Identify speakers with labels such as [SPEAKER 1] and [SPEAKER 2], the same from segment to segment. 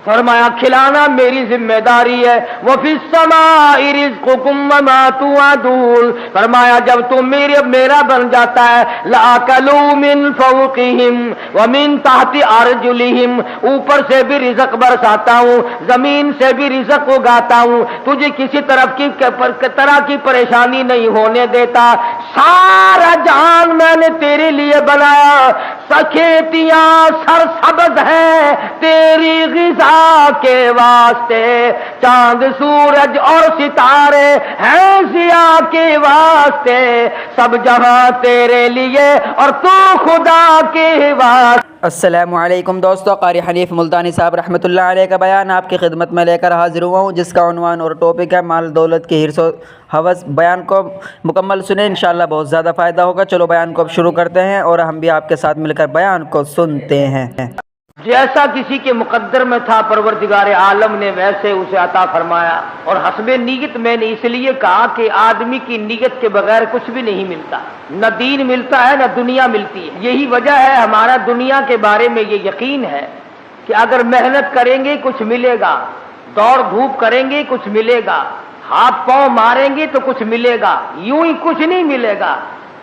[SPEAKER 1] فرمایا کھلانا میری ذمہ داری ہے. وفی السماء رزقکم وما توعدون. فرمایا جب تم میرا بن جاتا ہے لآکلوا من فوقہم ومن تحت ارجلہم، اوپر سے بھی رزق برساتا ہوں، زمین سے بھی رزق اگاتا ہوں، تجھے کسی طرح کی پریشانی نہیں ہونے دیتا. سارا جہان میں نے تیرے لیے بنایا، کھیتیاں سرسبز ہیں تیری غذا کے واسطے، چاند سورج اور ستارے ہیں ضیاء کے واسطے، سب جہاں تیرے لیے اور تو خدا کے واسطے.
[SPEAKER 2] السلام علیکم دوستو، قاری حنیف ملتانی صاحب رحمۃ اللہ علیہ کا بیان آپ کی خدمت میں لے کر حاضر ہوا ہوں، جس کا عنوان اور ٹاپک ہے مال دولت کی حرص و ہوس. بیان کو مکمل سنیں، انشاءاللہ بہت زیادہ فائدہ ہوگا. چلو بیان کو اب شروع کرتے ہیں اور ہم بھی آپ کے ساتھ مل کر بیان کو سنتے ہیں.
[SPEAKER 1] جیسا کسی کے مقدر میں تھا پروردگار عالم نے ویسے اسے عطا فرمایا. اور حسب نیت میں نے اس لیے کہا کہ آدمی کی نیت کے بغیر کچھ بھی نہیں ملتا، نہ دین ملتا ہے نہ دنیا ملتی ہے. یہی وجہ ہے ہمارا دنیا کے بارے میں یہ یقین ہے کہ اگر محنت کریں گے کچھ ملے گا، دوڑ دھوپ کریں گے کچھ ملے گا، ہاتھ پاؤں ماریں گے تو کچھ ملے گا، یوں ہی کچھ نہیں ملے گا.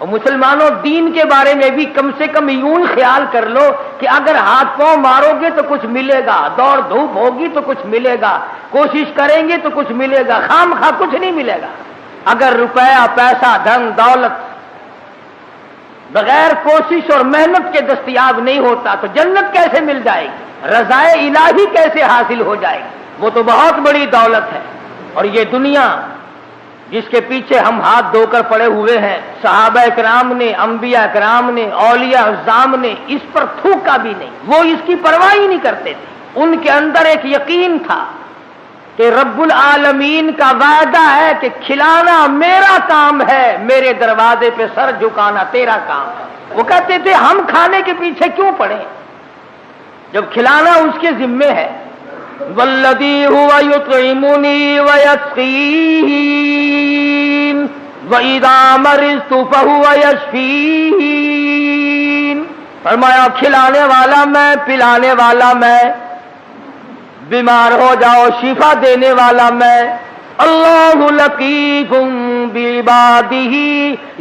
[SPEAKER 1] اور مسلمانوں دین کے بارے میں بھی کم سے کم یوں خیال کر لو کہ اگر ہاتھ پاؤں مارو گے تو کچھ ملے گا، دوڑ دھوپ ہوگی تو کچھ ملے گا، کوشش کریں گے تو کچھ ملے گا، خام خواہ کچھ نہیں ملے گا. اگر روپیہ پیسہ دھن دولت بغیر کوشش اور محنت کے دستیاب نہیں ہوتا تو جنت کیسے مل جائے گی، رضائے الہی کیسے حاصل ہو جائے گی؟ وہ تو بہت بڑی دولت ہے. اور یہ دنیا جس کے پیچھے ہم ہاتھ دھو کر پڑے ہوئے ہیں، صحابہ کرام نے، انبیاء کرام نے، اولیاء اعظام نے اس پر تھوکا بھی نہیں، وہ اس کی پرواہ ہی نہیں کرتے تھے. ان کے اندر ایک یقین تھا کہ رب العالمین کا وعدہ ہے کہ کھلانا میرا کام ہے، میرے دروازے پہ سر جھکانا تیرا کام ہے. وہ کہتے تھے ہم کھانے کے پیچھے کیوں پڑے جب کھلانا اس کے ذمے ہے. والذی هو یطعمنی ویسقین وَإِذَا مَرِضْتُ فَهُوَ يَشْفِينِ. فرمایا کھلانے والا میں، پلانے والا میں، بیمار ہو جاؤ شفا دینے والا میں. اللہ لطیف بعبادہ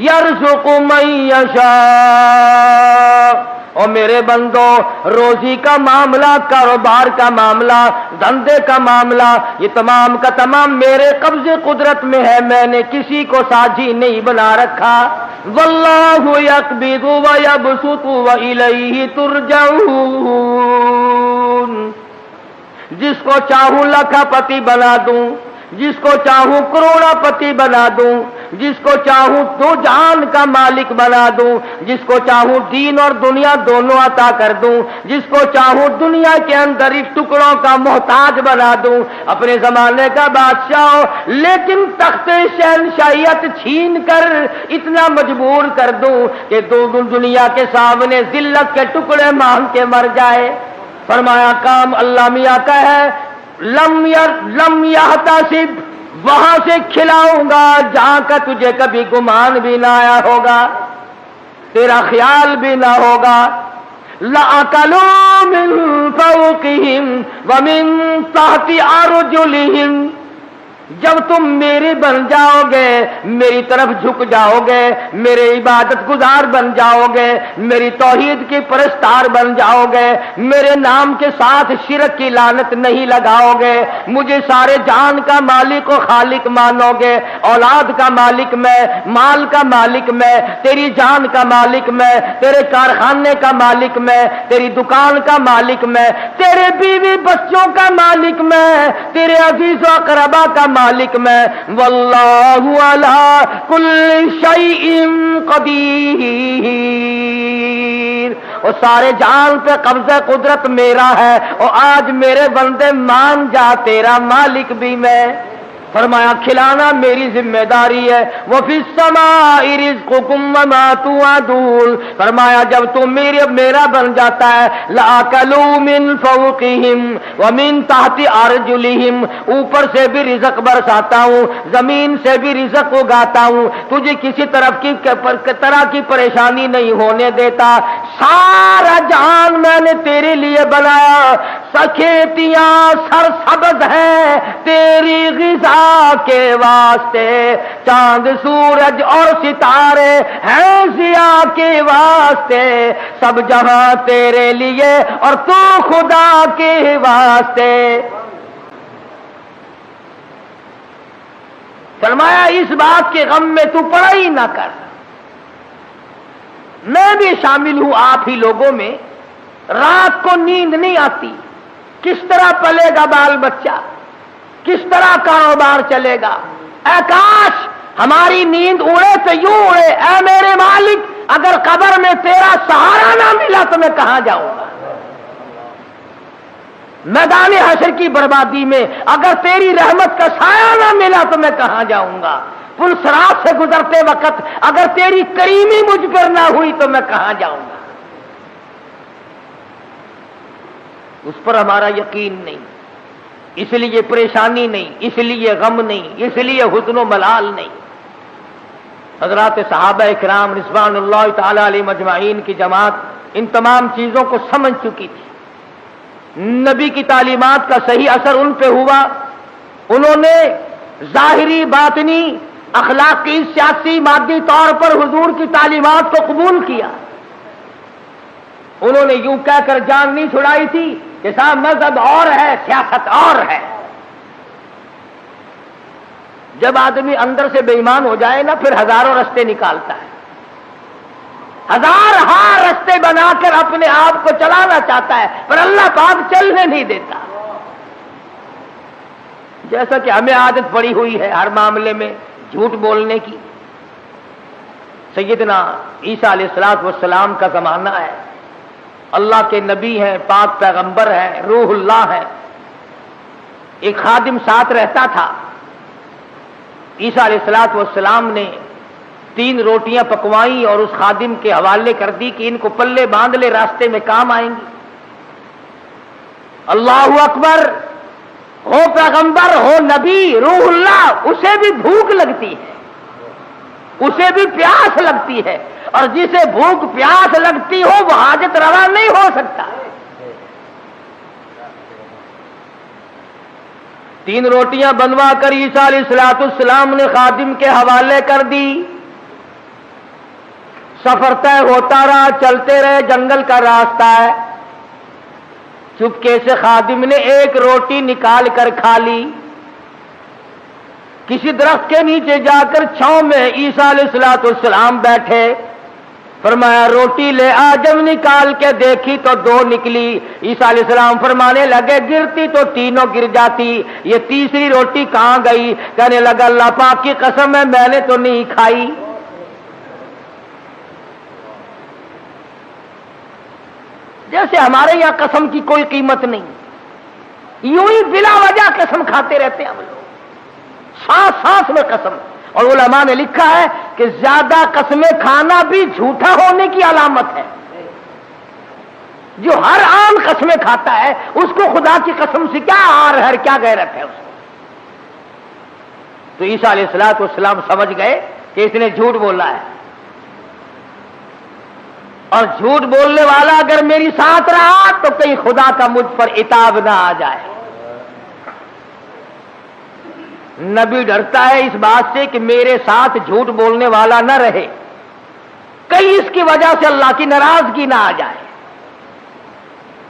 [SPEAKER 1] یرزق من یشاء. اور میرے بندو روزی کا معاملہ، کاروبار کا معاملہ، دھندے کا معاملہ، یہ تمام کا تمام میرے قبضے قدرت میں ہے، میں نے کسی کو ساجی نہیں بنا رکھا. واللہ یقبض ویبسط والیہ ترجعون. جس کو چاہوں لاکھا پتی بنا دوں، جس کو چاہوں کروڑا پتی بنا دوں، جس کو چاہوں دو جہان کا مالک بنا دوں، جس کو چاہوں دین اور دنیا دونوں عطا کر دوں، جس کو چاہوں دنیا کے اندر ایک ٹکڑوں کا محتاج بنا دوں، اپنے زمانے کا بادشاہ ہو، لیکن تخت شہنشاہیت چھین کر اتنا مجبور کر دوں کہ دنیا کے سامنے ذلت کے ٹکڑے مانگ کے مر جائے. فرمایا کام اللہ میاں کا ہے. لم یحتسب، وہاں سے کھلاؤں گا جہاں کا تجھے کبھی گمان بھی نہ آیا ہوگا، تیرا خیال بھی نہ ہوگا. لَأَكَلُوا مِن فَوْقِهِمْ وَمِن تَحْتِ أَرْجُلِهِمْ. جب تم میرے بن جاؤ گے، میری طرف جھک جاؤ گے، میرے عبادت گزار بن جاؤ گے، میری توحید کی پرستار بن جاؤ گے، میرے نام کے ساتھ شرک کی لعنت نہیں لگاؤ گے، مجھے سارے جان کا مالک و خالق مانو گے، اولاد کا مالک میں، مال کا مالک میں، تیری جان کا مالک میں، تیرے کارخانے کا مالک میں، تیری دکان کا مالک میں، تیرے بیوی بچوں کا مالک میں، تیرے عزیز و اقربا کا مالک میں. واللہ علی کل شیء قدیر. اور سارے جان پہ قبضہ قدرت میرا ہے، اور آج میرے بندے مان جا تیرا مالک بھی میں. فرمایا کھلانا میری ذمہ داری ہے. وفی السماء رزقکم وما توعدون. فرمایا جب تم میرا بن جاتا ہے لآکلوا من فوقہم ومن تحت ارجلہم، اوپر سے بھی رزق برساتا ہوں، زمین سے بھی رزق اگاتا ہوں، تجھے کسی طرح کی پریشانی نہیں ہونے دیتا. سارا جہان میں نے تیرے لیے بنایا، سکھیتیاں سرسبز ہیں تیری غذا کے واسطے، چاند سورج اور ستارے ہیں ضیاء کے واسطے، سب جہاں تیرے لیے اور تو خدا کے واسطے۔ فرمایا اس بات کے غم میں تو پڑھائی نہ کر، میں بھی شامل ہوں آپ ہی لوگوں میں، رات کو نیند نہیں آتی، کس طرح پلے گا بال بچہ، کس طرح کاروبار چلے گا؟ اے کاش ہماری نیند اڑے تو یوں اڑے، اے میرے مالک اگر قبر میں تیرا سہارا نہ ملا تو میں کہاں جاؤں گا؟ میدان حشر کی بربادی میں اگر تیری رحمت کا سایہ نہ ملا تو میں کہاں جاؤں گا؟ پل صراط سے گزرتے وقت اگر تیری کریمی مجھ پر نہ ہوئی تو میں کہاں جاؤں گا؟ اس پر ہمارا یقین نہیں، اس لیے پریشانی نہیں، اس لیے غم نہیں، اس لیے حزن و ملال نہیں۔ حضرات صحابہ کرام رضوان اللہ تعالی علیہم اجمعین کی جماعت ان تمام چیزوں کو سمجھ چکی تھی، نبی کی تعلیمات کا صحیح اثر ان پہ ہوا، انہوں نے ظاہری باطنی اخلاقی سیاسی مادی طور پر حضور کی تعلیمات کو قبول کیا۔ انہوں نے یوں کہہ کر جان نہیں چھڑائی تھی کہ صاحب مذہب اور ہے سیاست اور ہے۔ جب آدمی اندر سے بے ایمان ہو جائے نا پھر ہزاروں رستے نکالتا ہے، ہزار رستے بنا کر اپنے آپ کو چلانا چاہتا ہے، پر اللہ پاک چلنے نہیں دیتا۔ جیسا کہ ہمیں عادت پڑی ہوئی ہے ہر معاملے میں جھوٹ بولنے کی۔ سیدنا عیسیٰ علیہ السلام کا زمانہ ہے، اللہ کے نبی ہیں، پاک پیغمبر ہیں، روح اللہ ہیں، ایک خادم ساتھ رہتا تھا۔ عیسیٰ علیہ السلام نے 3 روٹیاں پکوائیں اور اس خادم کے حوالے کر دی کہ ان کو پلے باندھ لے، راستے میں کام آئیں گی۔ اللہ اکبر، ہو پیغمبر ہو نبی روح اللہ، اسے بھی بھوک لگتی ہے، اسے بھی پیاس لگتی ہے، اور جسے بھوک پیاس لگتی ہو وہ حاجت روا نہیں ہو سکتا۔ 3 روٹیاں بنوا کر عیسیٰ علیہ السلام نے خادم کے حوالے کر دی۔ سفر طے ہوتا رہا، چلتے رہے، جنگل کا راستہ ہے۔ چپکے سے خادم نے 1 روٹی نکال کر کھا لی۔ کسی درخت کے نیچے جا کر چھاؤں میں عیسیٰ علیہ السلام بیٹھے، فرمایا روٹی لے آ۔ جب نکال کے دیکھی تو 2 نکلی۔ عیسیٰ علیہ السلام فرمانے لگے گرتی تو تینوں گر جاتی، یہ تیسری روٹی کہاں گئی؟ کہنے لگا اللہ پاک کی قسم ہے میں نے تو نہیں کھائی۔ جیسے ہمارے یہاں قسم کی کوئی قیمت نہیں، یوں ہی بلا وجہ قسم کھاتے رہتے ہیں ہم لوگ، سانس سانس میں قسم۔ اور علماء نے لکھا ہے کہ زیادہ قسمیں کھانا بھی جھوٹا ہونے کی علامت ہے۔ جو ہر عام قسمیں کھاتا ہے اس کو خدا کی قسم سے کیا آر ہے، کیا غیرت ہے اس کو۔ تو عیسیٰ علیہ السلام سمجھ گئے کہ اس نے جھوٹ بولا ہے، اور جھوٹ بولنے والا اگر میری ساتھ رہا تو کہیں خدا کا مجھ پر عتاب نہ آ جائے۔ نبی ڈرتا ہے اس بات سے کہ میرے ساتھ جھوٹ بولنے والا نہ رہے، کہیں اس کی وجہ سے اللہ کی ناراضگی نہ آ جائے۔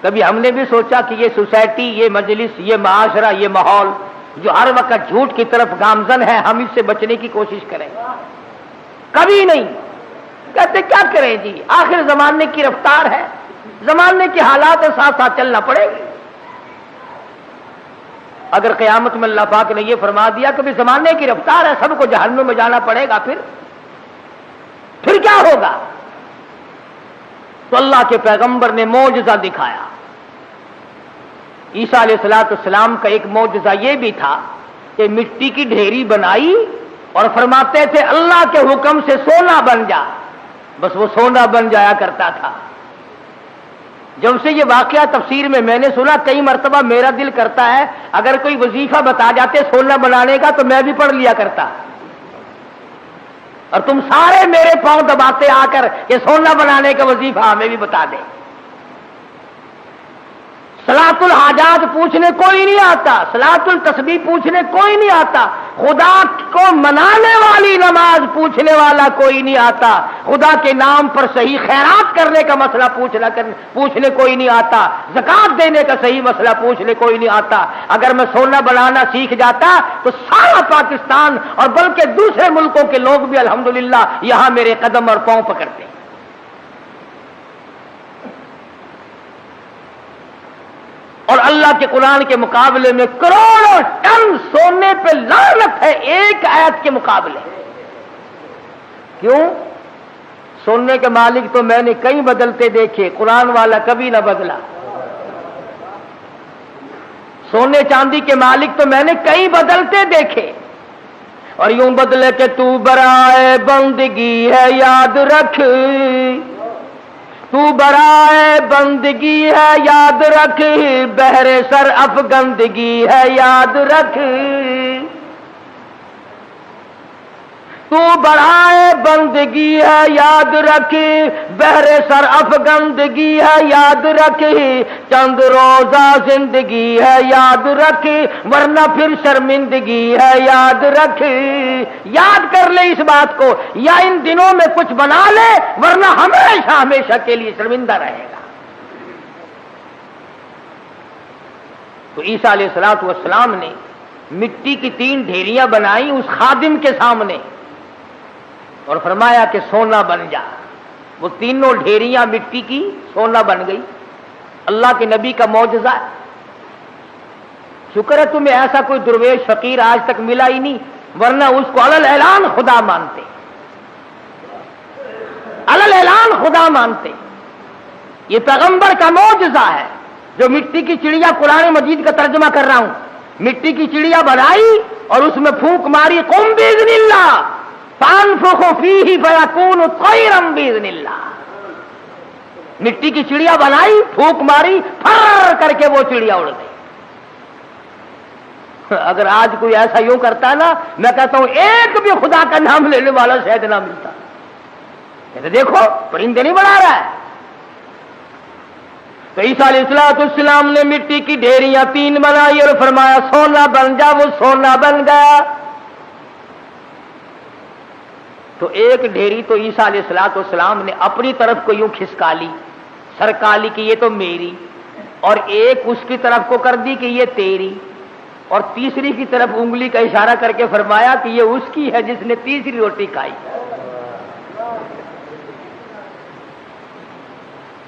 [SPEAKER 1] کبھی ہم نے بھی سوچا کہ یہ سوسائٹی، یہ مجلس، یہ معاشرہ، یہ ماحول جو ہر وقت جھوٹ کی طرف گامزن ہے، ہم اس سے بچنے کی کوشش کریں؟ کبھی نہیں۔ کہتے کیا کریں جی، آخر زمانے کی رفتار ہے، زمانے کے حالات کے ساتھ ساتھ چلنا پڑے گا۔ اگر قیامت میں اللہ پاک نے یہ فرما دیا کہ زمانے کی رفتار ہے، سب کو جہنم میں جانا پڑے گا، پھر کیا ہوگا؟ تو اللہ کے پیغمبر نے معجزہ دکھایا۔ عیسیٰ علیہ السلام کا ایک معجزہ یہ بھی تھا کہ مٹی کی ڈھیری بنائی اور فرماتے تھے اللہ کے حکم سے سونا بن جا، بس وہ سونا بن جایا کرتا تھا۔ جب سے یہ واقعہ تفسیر میں نے سنا، کئی مرتبہ میرا دل کرتا ہے اگر کوئی وظیفہ بتا جاتے سونا بنانے کا تو میں بھی پڑھ لیا کرتا۔ اور تم سارے میرے پاؤں دباتے آ کر کہ سونا بنانے کا وظیفہ ہمیں بھی بتا دیں. صلاۃ الحاجات پوچھنے کوئی نہیں آتا, صلاۃ التسبیح پوچھنے کوئی نہیں آتا, خدا کو منانے والی نماز پوچھنے والا کوئی نہیں آتا, خدا کے نام پر صحیح خیرات کرنے کا مسئلہ پوچھنے کوئی نہیں آتا, زکات دینے کا صحیح مسئلہ پوچھنے کوئی نہیں آتا. اگر میں سونا بنانا سیکھ جاتا تو سارا پاکستان اور بلکہ دوسرے ملکوں کے لوگ بھی الحمدللہ یہاں میرے قدم اور پاؤں پکڑتے. اور اللہ کے قرآن کے مقابلے میں کروڑوں ٹن سونے پہ لعنت ہے ایک آیت کے مقابلے. کیوں؟ سونے کے مالک تو میں نے کئی بدلتے دیکھے, قرآن والا کبھی نہ بدلا. سونے چاندی کے مالک تو میں نے کئی بدلتے دیکھے, اور یوں بدلے کہ تو برائے بندگی ہے یاد رکھ, تو برائے بندگی ہے یاد رکھ, بہر سر افگندگی ہے یاد رکھ. تو برائے بندگی ہے یاد رکھ, بہر سر افگندگی ہے یاد رکھ, چند روزہ زندگی ہے یاد رکھ, ورنہ پھر شرمندگی ہے یاد رکھ. یاد کر لے اس بات کو, یا ان دنوں میں کچھ بنا لے ورنہ ہمیشہ ہمیشہ کے لیے شرمندہ رہے گا. تو عیسیٰ علیہ الصلوۃ والسلام نے مٹی کی 3 ڈھیریاں بنائی اس خادم کے سامنے اور فرمایا کہ سونا بن جا. وہ تینوں ڈھیریاں مٹی کی سونا بن گئی. اللہ کے نبی کا معجزہ ہے. شکر ہے تمہیں ایسا کوئی درویش فقیر آج تک ملا ہی نہیں, ورنہ اس کو علل اعلان خدا مانتے, علل اعلان خدا مانتے. یہ پیغمبر کا معجزہ ہے جو مٹی کی چڑیا, قرآن مجید کا ترجمہ کر رہا ہوں, مٹی کی چڑیا بنائی اور اس میں پھونک ماری, قم باذن اللہ فانفخ فیہ فیکون طیرا باذن اللہ. مٹی کی چڑیا بنائی, پھونک ماری, پھر کر کے وہ چڑیا اڑ گئی. اگر آج کوئی ایسا یوں کرتا ہے نا, میں کہتا ہوں ایک بھی خدا کا نام لینے والا شاید نہ ملتا. کہتے دیکھو پرندے نہیں بنا رہا ہے. تو عیسیٰ علیہ السلام نے مٹی کی ڈھیریاں 3 بنائی اور فرمایا سونا بن جا. وہ سونا بن گیا. تو ایک ڈھیری تو عیسیٰ علیہ السلام نے اپنی طرف کو یوں کھسکا لی, سرکا لی کہ یہ تو میری, اور ایک اس کی طرف کو کر دی کہ یہ تیری, اور تیسری کی طرف انگلی کا اشارہ کر کے فرمایا کہ یہ اس کی ہے جس نے تیسری روٹی کھائی.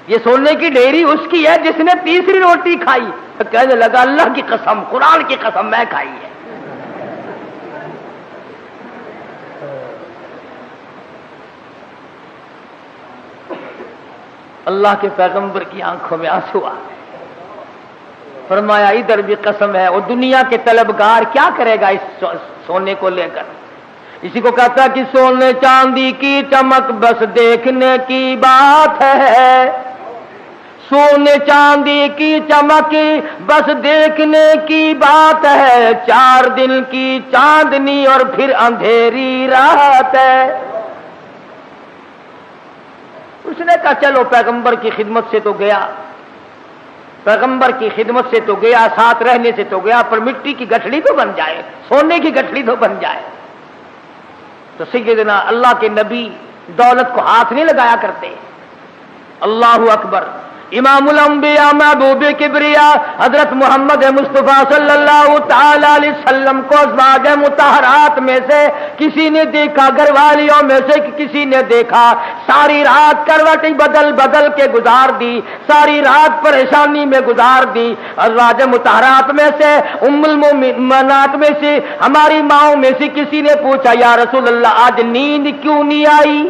[SPEAKER 1] یہ سونے کی ڈھیری اس کی ہے جس نے تیسری روٹی کھائی. تو کہنے لگا اللہ کی قسم, قرآن کی قسم, میں کھائی ہے. اللہ کے پیغمبر کی آنکھوں میں آنسو آ گئے. فرمایا ادھر بھی قسم ہے. اور دنیا کے طلبگار کیا کرے گا اس سونے کو لے کر؟ اسی کو کہتا کہ سونے چاندی کی چمک بس دیکھنے کی بات ہے, سونے چاندی کی چمک بس دیکھنے کی بات ہے, 4 دن کی چاندنی اور پھر اندھیری رات ہے. اس نے کہا چلو پیغمبر کی خدمت سے تو گیا, پیغمبر کی خدمت سے تو گیا, ساتھ رہنے سے تو گیا, پر مٹی کی گٹھڑی تو بن جائے, سونے کی گٹھڑی تو بن جائے. تو سیدنا اللہ کے نبی دولت کو ہاتھ نہیں لگایا کرتے. اللہ اکبر. امام الانبیاء محبوب کبریا حضرت محمد مصطفیٰ صلی اللہ تعالی علیہ وسلم کو ازواج مطہرات میں سے کسی نے دیکھا, گھر والیوں میں سے کسی نے دیکھا, ساری رات کروٹیں بدل بدل کے گزار دی, ساری رات پریشانی میں گزار دی. ازواج مطہرات میں سے ام المؤمنات میں سے ہماری ماؤں میں سے کسی نے پوچھا یا رسول اللہ آج نیند کیوں نہیں آئی,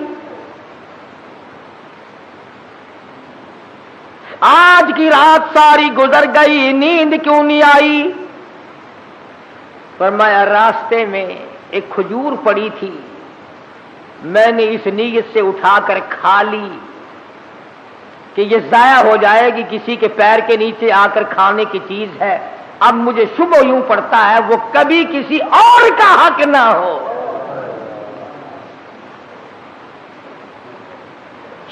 [SPEAKER 1] آج کی رات ساری گزر گئی, نیند کیوں نہیں آئی؟ فرمایا راستے میں ایک کھجور پڑی تھی, میں نے اس نیت سے اٹھا کر کھا لی کہ یہ ضائع ہو جائے گی, کسی کے پیر کے نیچے آ کر کھانے کی چیز ہے. اب مجھے شبہ یوں پڑتا ہے وہ کبھی کسی اور کا حق نہ ہو.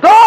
[SPEAKER 1] 2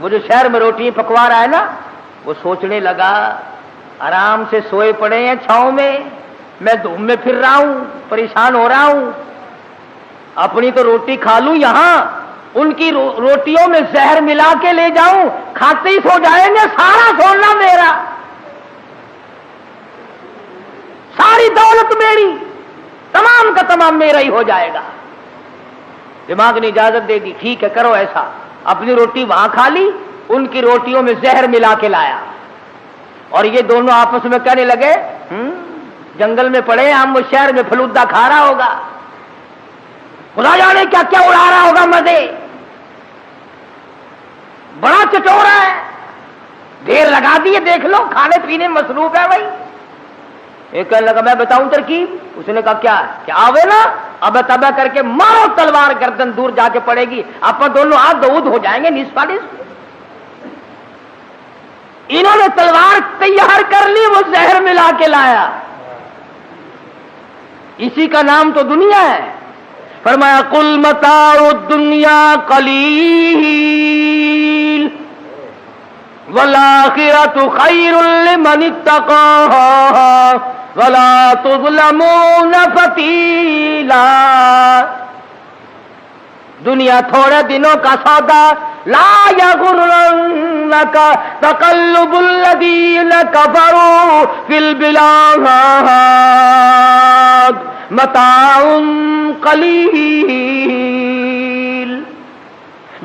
[SPEAKER 1] وہ جو شہر میں روٹی پکوا رہا ہے نا، وہ سوچنے لگا آرام سے سوئے پڑے ہیں چھاؤں میں دھوپ میں پھر رہا ہوں، پریشان ہو رہا ہوں، اپنی تو روٹی کھا لوں، یہاں ان کی روٹیوں میں زہر ملا کے لے جاؤں، کھاتے ہی سو جائیں گے، سارا سونا میرا، ساری دولت میری، تمام کا تمام میرا ہی ہو جائے گا۔ دماغ نے اجازت دے دی، ٹھیک ہے کرو ایسا، اپنی روٹی وہاں کھا لی، ان کی روٹیوں میں زہر ملا کے لایا، اور یہ دونوں آپس میں کہنے لگے جنگل میں پڑے ہم، وہ شہر میں فلودہ کھا رہا ہوگا، خدا جانے کیا کیا اڑا رہا ہوگا مزے، بڑا چٹورا ہے، دیر لگا دیے، دیکھ لو کھانے پینے میں مصروف ہے بھائی۔ ایک کہنے لگا میں بتاؤں ترکیب، اس نے کہا کیا آوے نا، اب تبا کر کے مارو تلوار، گردن دور جا کے پڑے گی، آپ دونوں ہاتھ دعود ہو جائیں گے نصف نصف۔ انہوں نے تلوار تیار کر لی، وہ زہر ملا کے لایا، اسی کا نام تو دنیا ہے۔ فرمایا قل متاع الدنیا قلیل والآخرۃ خیر لمن اتقى ولا تظلمون فتیلا۔ دنیا تھوڑے دنوں کا سودا، لا یغرنک تقلب الذین کفروا فی البلاد متاع قلیل۔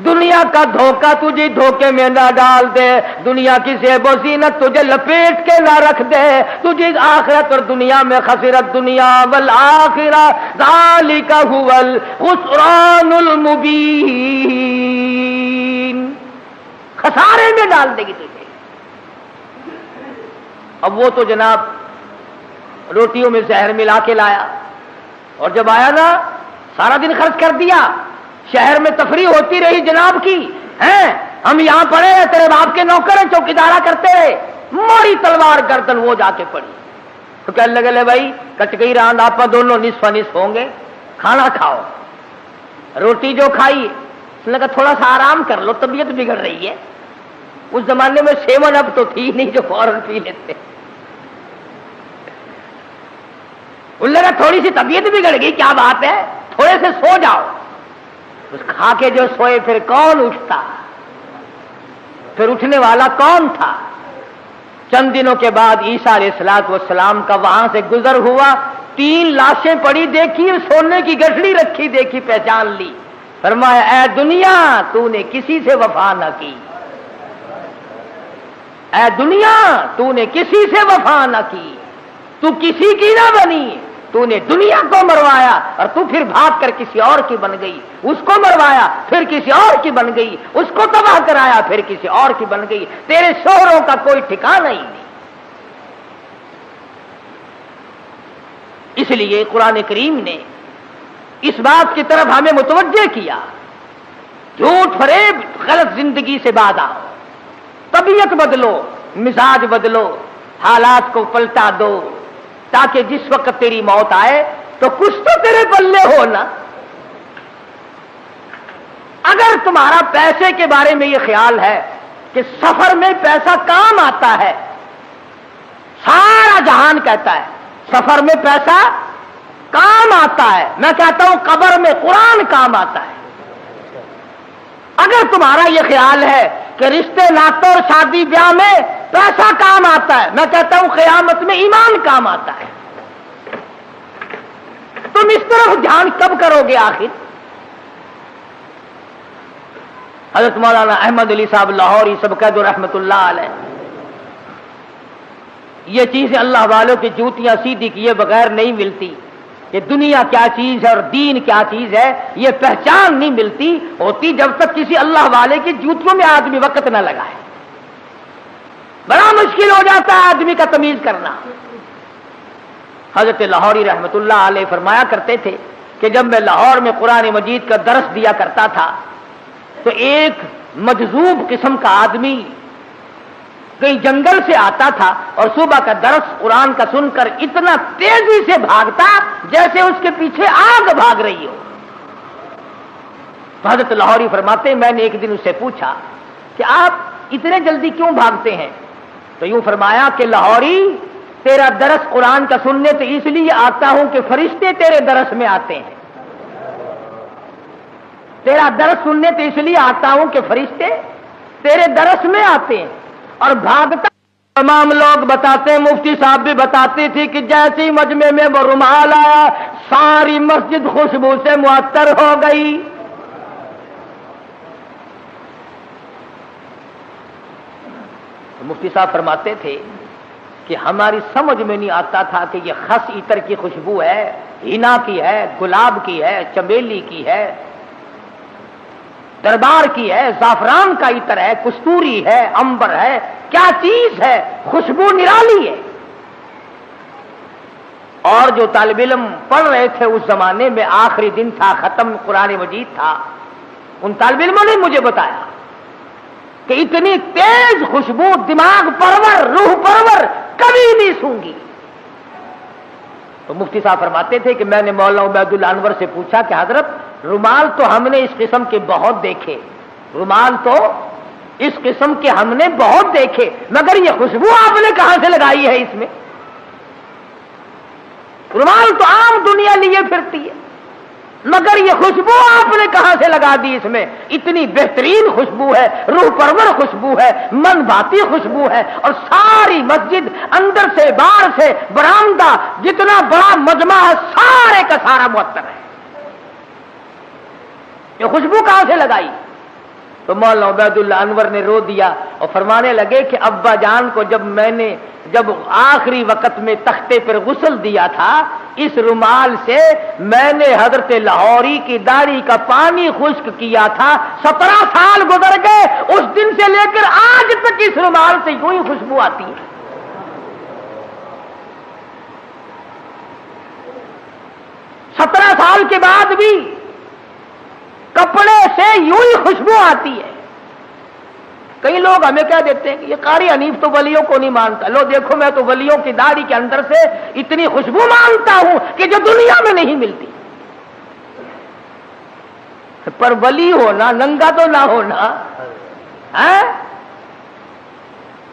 [SPEAKER 1] دنیا کا دھوکہ تجھے دھوکے میں نہ ڈال دے، دنیا کی زیب و زینت تجھے لپیٹ کے نہ رکھ دے، تجھے آخرت اور دنیا میں خسرت دنیا والآخرہ ذالک هو الخسران المبین، خسارے میں ڈال دے گی تجھے۔ اب وہ تو جناب روٹیوں میں زہر ملا کے لایا، اور جب آیا نا سارا دن خرچ کر دیا، شہر میں تفریح ہوتی رہی جناب کی، ہیں ہم یہاں پڑے ہیں، تیرے باپ کے نوکر ہیں، چوکیدارا کرتے رہے، ماری تلوار گردن وہ جا کے پڑی۔ تو کہنے لگے لے بھائی کٹ گئی راند، آپ دونوں نصف نصف ہوں گے، کھانا کھاؤ۔ روٹی جو کھائی، اس نے کہا تھوڑا سا آرام کر لو، طبیعت بگڑ رہی ہے۔ اس زمانے میں 7 اپ تو تھی نہیں جو فوراً پی لیتے، انہوں نے کہا تھوڑی سی طبیعت بگڑ گئی، کیا بات ہے، تھوڑے سے سو جاؤ۔ اس کھا کے جو سوئے پھر کون اٹھتا، پھر اٹھنے والا کون تھا؟ چند دنوں کے بعد عیسیٰ علیہ السلام کا وہاں سے گزر ہوا، 3 لاشیں پڑی دیکھی، سونے کی گٹھڑی رکھی دیکھی، پہچان لی، فرمایا اے دنیا تو نے کسی سے وفا نہ کی، اے دنیا تو نے کسی سے وفا نہ کی، تو کسی کی نہ بنی، تو نے دنیا کو مروایا اور تو پھر بھاگ کر کسی اور کی بن گئی، اس کو مروایا پھر کسی اور کی بن گئی، اس کو تباہ کرایا پھر کسی اور کی بن گئی، تیرے شوہروں کا کوئی ٹھکانہ ہی نہیں۔ اس لیے قرآن کریم نے اس بات کی طرف ہمیں متوجہ کیا، جھوٹ فریب غلط زندگی سے باز آؤ، طبیعت بدلو، مزاج بدلو، حالات کو پلٹا دو، تاکہ جس وقت تیری موت آئے تو کچھ تو تیرے پلے ہو نا۔ اگر تمہارا پیسے کے بارے میں یہ خیال ہے کہ سفر میں پیسہ کام آتا ہے، سارا جہان کہتا ہے سفر میں پیسہ کام آتا ہے، میں کہتا ہوں قبر میں قرآن کام آتا ہے۔ اگر تمہارا یہ خیال ہے کہ رشتے ناطے اور شادی بیاہ میں پیسہ کام آتا ہے، میں کہتا ہوں قیامت میں ایمان کام آتا ہے۔ تم اس طرف دھیان کب کرو گے آخر؟ حضرت مولانا احمد علی صاحب لاہوری سب قید رحمت اللہ علیہ، یہ چیزیں اللہ والوں کی جوتیاں سیدھی کیے بغیر نہیں ملتی، کہ دنیا کیا چیز ہے اور دین کیا چیز ہے یہ پہچان نہیں ملتی ہوتی جب تک کسی اللہ والے کی جوتیوں میں آدمی وقت نہ لگائے، بڑا مشکل ہو جاتا ہے آدمی کا تمیز کرنا۔ حضرت لاہوری رحمت اللہ علیہ فرمایا کرتے تھے کہ جب میں لاہور میں قرآن مجید کا درس دیا کرتا تھا تو ایک مجذوب قسم کا آدمی کہیں جنگل سے آتا تھا اور صبح کا درس قرآن کا سن کر اتنا تیزی سے بھاگتا جیسے اس کے پیچھے آگ بھاگ رہی ہو۔ حضرت لاہوری فرماتے میں نے ایک دن اس سے پوچھا کہ آپ اتنے جلدی کیوں بھاگتے ہیں؟ تو یوں فرمایا کہ لاہوری، تیرا درس قرآن کا سننے تو اس لیے آتا ہوں کہ فرشتے تیرے درس میں آتے ہیں، تیرا درس سننے تو اس لیے آتا ہوں کہ فرشتے تیرے درس میں آتے ہیں، اور بھاگتا تمام لوگ بتاتے ہیں، مفتی صاحب بھی بتاتی تھی کہ جیسی مجمع میں وہ رومال آیا ساری مسجد خوشبو سے معطر ہو گئی۔ مفتی صاحب فرماتے تھے کہ ہماری سمجھ میں نہیں آتا تھا کہ یہ خس عطر کی خوشبو ہے، حنا کی ہے، گلاب کی ہے، چمیلی کی ہے، دربار کی ہے، زعفران کا عطر ہے، کستوری ہے، عنبر ہے، کیا چیز ہے، خوشبو نرالی ہے۔ اور جو طالب علم پڑھ رہے تھے اس زمانے میں، آخری دن تھا، ختم قرآن مجید تھا، ان طالب علموں نے مجھے بتایا کہ اتنی تیز خوشبو دماغ پرور، روح پرور کبھی نہیں سونگی۔ تو مفتی صاحب فرماتے تھے کہ میں نے مولانا عبید اللہ انور سے پوچھا کہ حضرت رومال تو ہم نے اس قسم کے بہت دیکھے، رومال تو اس قسم کے ہم نے بہت دیکھے، مگر یہ خوشبو آپ نے کہاں سے لگائی ہے اس میں؟ رومال تو عام دنیا لیے پھرتی ہے، مگر یہ خوشبو آپ نے کہاں سے لگا دی اس میں؟ اتنی بہترین خوشبو ہے، روح پرور خوشبو ہے، من بھاتی خوشبو ہے، اور ساری مسجد اندر سے باہر سے برآمدہ جتنا بڑا مجمع ہے سارے کا سارا معطر ہے۔ یہ خوشبو کہاں سے لگائی؟ تو مولانا عبید اللہ انور نے رو دیا اور فرمانے لگے کہ ابا جان کو جب آخری وقت میں تختے پر غسل دیا تھا، اس رومال سے میں نے حضرت لاہوری کی داڑھی کا پانی خشک کیا تھا، 17 سال گزر گئے، اس دن سے لے کر آج تک اس رومال سے یوں ہی خوشبو آتی ہے۔ 17 سال کے بعد بھی کپڑے سے یوں ہی خوشبو آتی ہے۔ کئی لوگ ہمیں کہہ دیتے ہیں کہ یہ قاری حنیف تو ولیوں کو نہیں مانتا، لو دیکھو میں تو ولیوں کی داڑھی کے اندر سے اتنی خوشبو مانتا ہوں کہ جو دنیا میں نہیں ملتی۔ پر ولی ہونا ننگا تو نہ ہونا،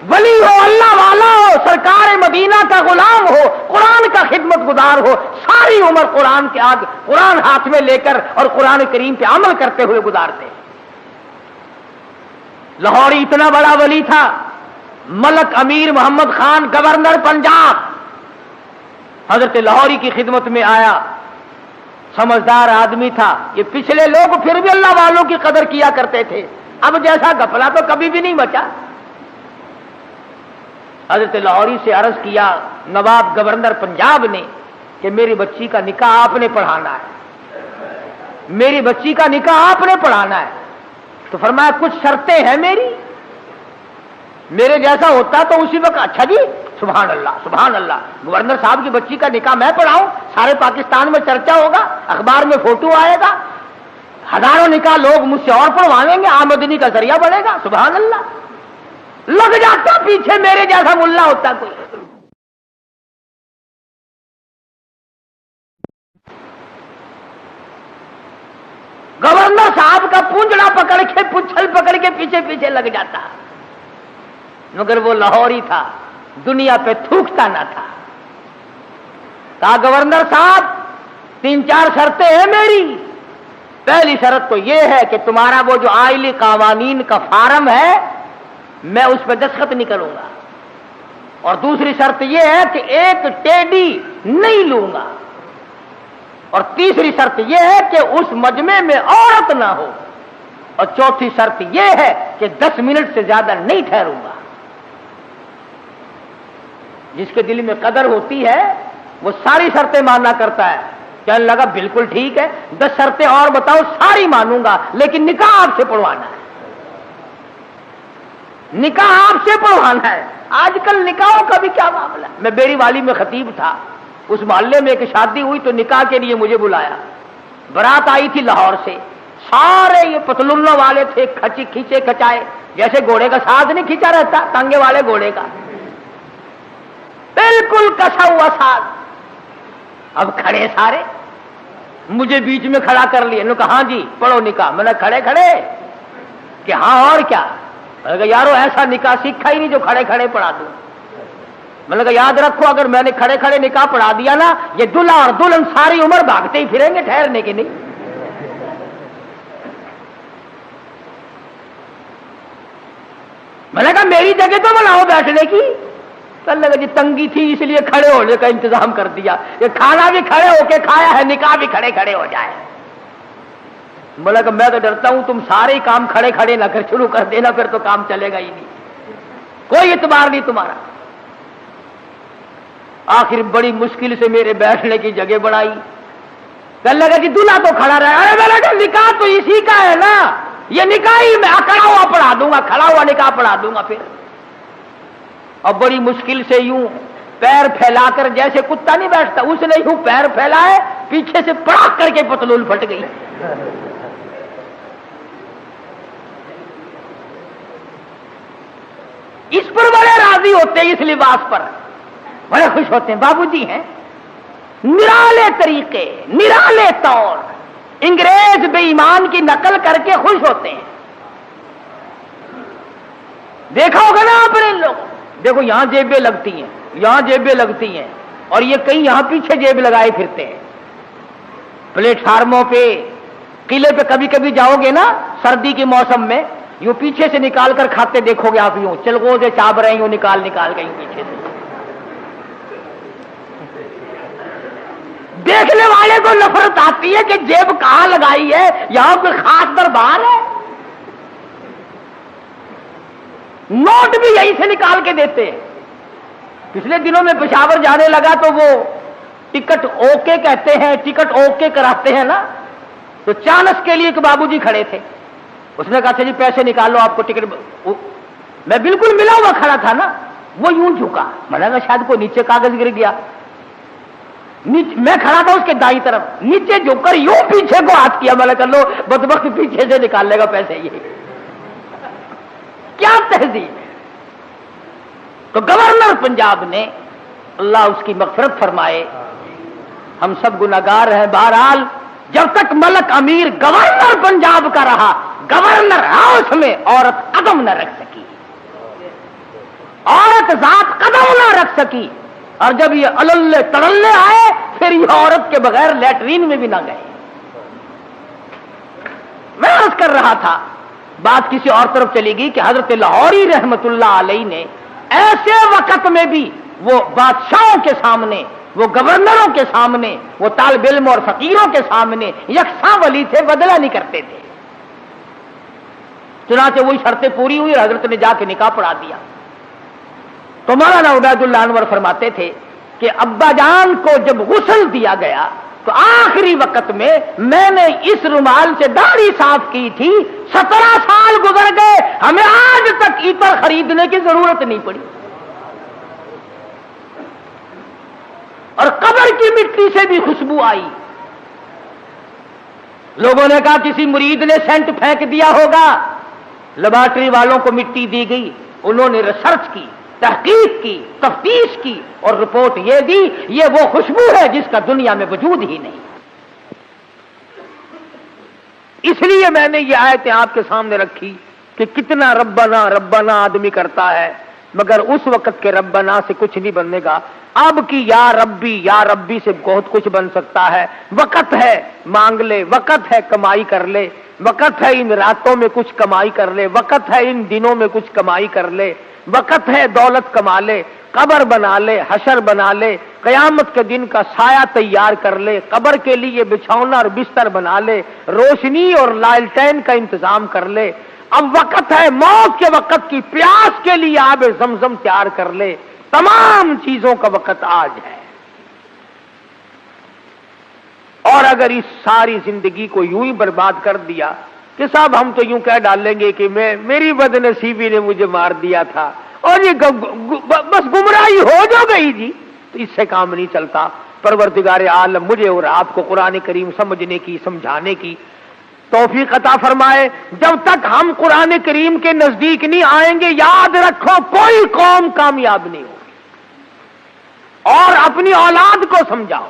[SPEAKER 1] ولی ہو، اللہ والا ہو، سرکار مدینہ کا غلام ہو، قرآن کا خدمت گزار ہو، ساری عمر قرآن کے آگے قرآن ہاتھ میں لے کر اور قرآن کریم پہ عمل کرتے ہوئے گزارتے ہیں۔ لاہوری اتنا بڑا ولی تھا، ملک امیر محمد خان گورنر پنجاب حضرت لاہوری کی خدمت میں آیا، سمجھدار آدمی تھا۔ یہ پچھلے لوگ پھر بھی اللہ والوں کی قدر کیا کرتے تھے، اب جیسا گھپلا تو کبھی بھی نہیں بچا۔ حضرت لاہوری سے عرض کیا نواب گورنر پنجاب نے کہ میری بچی کا نکاح آپ نے پڑھانا ہے، میری بچی کا نکاح آپ نے پڑھانا ہے۔ تو فرمایا کچھ شرطیں ہیں میرے جیسا ہوتا تو اسی وقت اچھا جی سبحان اللہ سبحان اللہ، گورنر صاحب کی بچی کا نکاح میں پڑھاؤں، سارے پاکستان میں چرچا ہوگا، اخبار میں فوٹو آئے گا، ہزاروں نکاح لوگ مجھ سے اور پڑھوائیں گے، آمدنی کا ذریعہ بنے گا، سبحان اللہ۔ لگ جاتا پیچھے میرے جیسا ملا ہوتا کوئی۔ گورنر صاحب کا پونجڑا پکڑ کے پچھل پکڑ کے پیچھے پیچھے لگ جاتا، مگر وہ لاہوری تھا، دنیا پہ تھوکتا نہ تھا۔ کہا گورنر صاحب 3-4 شرطیں ہیں میری، پہلی شرط تو یہ ہے کہ تمہارا وہ جو آئلی قوانین کا فارم ہے میں اس پہ دستخط نہیں کروں گا، اور دوسری شرط یہ ہے کہ ایک ٹیڈی نہیں لوں گا، اور تیسری شرط یہ ہے کہ اس مجمع میں عورت نہ ہو، اور چوتھی شرط یہ ہے کہ 10 منٹ سے زیادہ نہیں ٹھہروں گا۔ جس کے دل میں قدر ہوتی ہے وہ ساری شرطیں ماننا کرتا ہے۔ کہنے لگا بالکل ٹھیک ہے، 10 شرطیں اور بتاؤ، ساری مانوں گا، لیکن نکاح آپ سے پڑھوانا ہے، نکاح آپ سے پڑھوانا ہے۔ آج کل نکاحوں کا بھی کیا معاملہ ہے۔ میں بیری والی میں خطیب تھا، اس محلے میں ایک شادی ہوئی تو نکاح کے لیے مجھے بلایا، برات آئی تھی لاہور سے، سارے یہ پتلونوں والے تھے، کھینچے کھچائے، جیسے گھوڑے کا ساتھ نہیں کھینچا رہتا تانگے والے گھوڑے کا، بالکل کسا ہوا ساتھ۔ اب کھڑے سارے، مجھے بیچ میں کھڑا کر لیے، انہوں نے کہا ہاں جی پڑھو نکاح۔ میں نے کھڑے کہ ہاں اور کیا؟ میں نے کہا یارو ایسا نکاح سیکھا ہی نہیں جو کھڑے کھڑے پڑھا دوں. میں نے کہا یاد رکھو اگر میں نے کھڑے کھڑے نکاح پڑھا دیا نا یہ دلہا اور دلہن ساری عمر بھاگتے ہی پھریں گے ٹھہرنے کے نہیں. میں نے کہا میری جگہ تو بناؤ بیٹھنے کی. کہنے لگا جی تنگی تھی اس لیے کھڑے ہونے کا انتظام کر دیا, یہ کھانا بھی کھڑے ہو کے کھایا ہے, نکاح بھی کھڑے کھڑے ہو جائے. بولا کہ میں تو ڈرتا ہوں تم سارے ہی کام کھڑے کھڑے نہ کر شروع کر دینا, پھر تو کام چلے گا ہی نہیں, کوئی اعتبار نہیں تمہارا. آخر بڑی مشکل سے میرے بیٹھنے کی جگہ بنائی. کہنے لگا جی دلہا تو کھڑا رہا. ارے میں نے کہا نکاح تو اسی کا ہے نا, یہ نکاح ہی میں کھڑا ہوا پڑھا دوں گا, کھڑا ہوا نکاح پڑھا دوں گا. پھر اور بڑی مشکل سے یوں پیر پھیلا کر جیسے کتا نہیں بیٹھتا اس نے یوں پیر پھیلائے, پیچھے سے پڑاک کر کے پتلون پھٹ گئی. اس پر بڑے راضی ہوتے ہیں, اس لباس پر بڑے خوش ہوتے ہیں. بابو جی ہیں نرالے طریقے, نرالے طور, انگریز بے ایمان کی نقل کر کے خوش ہوتے ہیں. دیکھا ہوگا نا آپ نے لوگ, دیکھو یہاں جیبیں لگتی ہیں, یہاں جیبیں لگتی ہیں, اور یہ کہیں یہاں پیچھے جیب لگائے پھرتے ہیں. پلیٹ فارموں پہ, قلعے پہ کبھی کبھی جاؤ گے نا سردی کے موسم میں, یوں پیچھے سے نکال کر کھاتے دیکھو گے آپ, یوں چلغوزے چاب رہے ہیں, یوں نکال نکال کے یوں پیچھے سے. دیکھنے والے کو نفرت آتی ہے کہ جیب کہاں لگائی ہے, یہاں کوئی خاص دربار ہے. نوٹ بھی یہیں سے نکال کے دیتے ہیں. پچھلے دنوں میں پشاور جانے لگا تو وہ ٹکٹ اوکے کہتے ہیں, ٹکٹ اوکے کراتے ہیں نا, تو چانس کے لیے ایک بابو جی کھڑے تھے. اس نے کہا جی پیسے نکال لو آپ کو ٹکٹ. میں بالکل ملا ہوا کھڑا تھا نا, وہ یوں جھکا. میں نے کہا شاید کوئی نیچے کاغذ گر گیا. میں کھڑا تھا اس کے دائیں طرف, نیچے جھک کر یوں پیچھے کو ہاتھ کیا. میں نے کہا لو بدبخت پیچھے سے نکال لے گا پیسے. یہ کیا تہذیب ہے. تو گورنر پنجاب نے, اللہ اس کی مغفرت فرمائے, ہم سب گناہگار ہیں, بہرحال جب تک ملک امیر گورنر پنجاب کا رہا, گورنر ہاؤس میں عورت قدم نہ رکھ سکی, عورت ذات قدم نہ رکھ سکی. اور جب یہ اللے تڑلے آئے پھر یہ عورت کے بغیر لیٹرین میں بھی نہ گئے. میں عرض کر رہا تھا, بات کسی اور طرف چلی گئی کہ حضرت لاہوری رحمت اللہ علیہ نے ایسے وقت میں بھی وہ بادشاہوں کے سامنے, وہ گورنروں کے سامنے, وہ طالب علم اور فقیروں کے سامنے یکساں ولی تھے, بدلہ نہیں کرتے تھے. چنانچہ وہی شرطیں پوری ہوئی اور حضرت نے جا کے نکاح پڑھا دیا. تو مولانا عبید اللہ انور فرماتے تھے کہ ابا جان کو جب غسل دیا گیا تو آخری وقت میں نے اس رومال سے داڑھی صاف کی تھی, 17 سال گزر گئے, ہمیں آج تک عطر خریدنے کی ضرورت نہیں پڑی. اور قبر کی مٹی سے بھی خوشبو آئی. لوگوں نے کہا کسی مرید نے سینٹ پھینک دیا ہوگا. لیبارٹری والوں کو مٹی دی گئی, انہوں نے ریسرچ کی, تحقیق کی, تفتیش کی, اور رپورٹ یہ دی یہ وہ خوشبو ہے جس کا دنیا میں وجود ہی نہیں. اس لیے میں نے یہ آیتیں آپ کے سامنے رکھی کہ کتنا ربنا ربنا آدمی کرتا ہے, مگر اس وقت کے ربنا سے کچھ نہیں بننے گا. اب کی یا ربی سے بہت کچھ بن سکتا ہے. وقت ہے مانگ لے, وقت ہے کمائی کر لے, وقت ہے ان راتوں میں کچھ کمائی کر لے, وقت ہے ان دنوں میں کچھ کمائی کر لے, وقت ہے دولت کما لے, قبر بنا لے, حشر بنا لے, قیامت کے دن کا سایہ تیار کر لے, قبر کے لیے بچھونا اور بستر بنا لے, روشنی اور لالٹین کا انتظام کر لے. اب وقت ہے موت کے وقت کی پیاس کے لیے آب زمزم تیار کر لے. تمام چیزوں کا وقت آج ہے. اور اگر اس ساری زندگی کو یوں ہی برباد کر دیا کہ صاحب ہم تو یوں کہہ ڈالیں گے کہ میری بد نصیبی نے مجھے مار دیا تھا, اور یہ بس گمراہی ہو جو گئی جی, تو اس سے کام نہیں چلتا. پروردگار عالم مجھے اور آپ کو قرآن کریم سمجھنے کی, سمجھانے کی توفیق عطا فرمائے. جب تک ہم قرآن کریم کے نزدیک نہیں آئیں گے, یاد رکھو کوئی قوم کامیاب نہیں ہوگی. اور اپنی اولاد کو سمجھاؤ,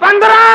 [SPEAKER 1] 15